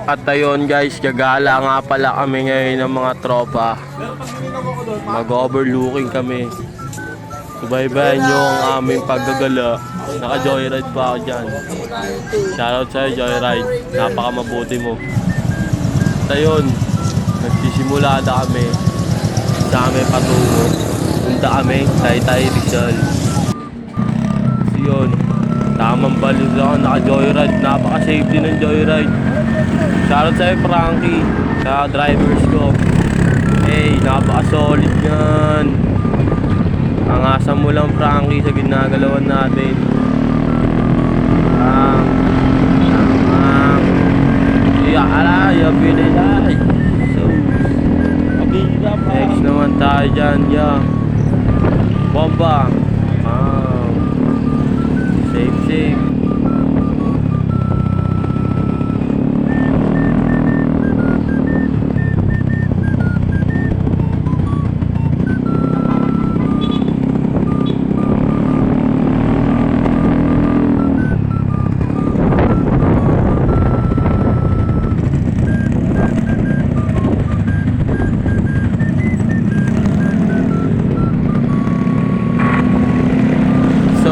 At ayun guys, gagala nga pala kami ngayon ng mga tropa. Mag-overlooking kami. Subaybayan nyo ang aming paggagala. Naka-joyride pa ako dyan. Shoutout sa'yo, joyride. Napaka-mabuti mo. At ayun, nagsisimula na kami sa aming patungo. Punta kami, Taytay Rizal. So yun, tamang balik ako, naka-joyride. Napaka-safety ng joyride. Shoutout sa'yo, Frankie, sa drivers ko. Hey, napaka-solid yan. Angasan mo lang, Frankie, sa ginagalawan natin. Pinilay. So, next naman tayo dyan, yeah. Bomba. Safe.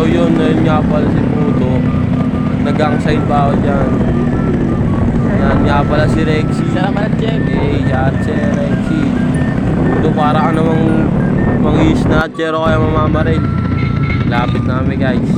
Ayun nga pala si Puto. Nag-angside pa ako dyan. Yan nga pala si Rexy. Salamat, Jeff. Hey, yan si Rexy. Puto, para ka namang mang-i-snatcher o kaya mamamaril. Lapit namin guys.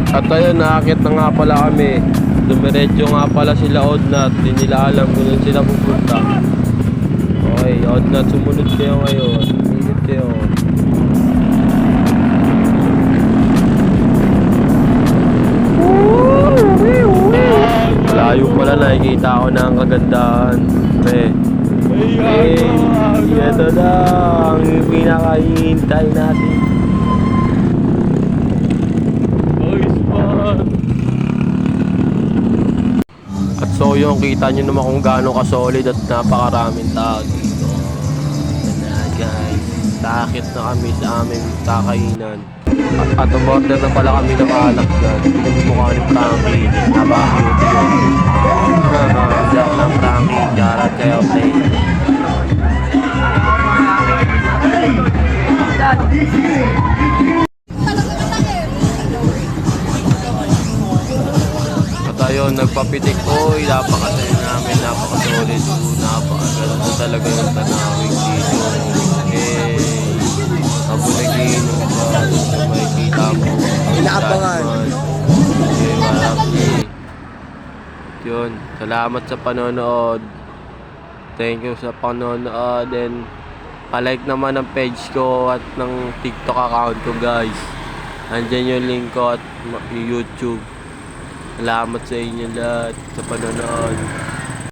At ayun, nakakit na nga pala kami. Dumiretso nga pala sila Odnat. Hindi nila alam kung saan sila pupunta. Okay, Odnat, sumunod kayo ngayon. Sumunod kayo. Malayo pala, nakikita ko na ang kagandahan. Hey, ito na ang pinakahihintay natin. At so yung kita nyo naman kung gaano ka-solid at napakaraming tao dito. Yan na guys, takit na kami sa aming kakainan. At umorder na pala kami ng alak dyan. Pinagmumukha ni Frankie, napaka-cute yun. Diyan ng Frankie, Jarat kayo play. Ayun, nagpapitik ko, napakasaya namin, napakasolid, napakaganda talaga yung tanawin dito. Mabunagin ba, makikita mo, Inaabangan. Marami. Yun, salamat sa panonood. Thank you sa panonood, and palike naman ang page ko at ng TikTok account ko guys. Andyan yung link ko at YouTube. Salamat sa inyo lahat sa panonood.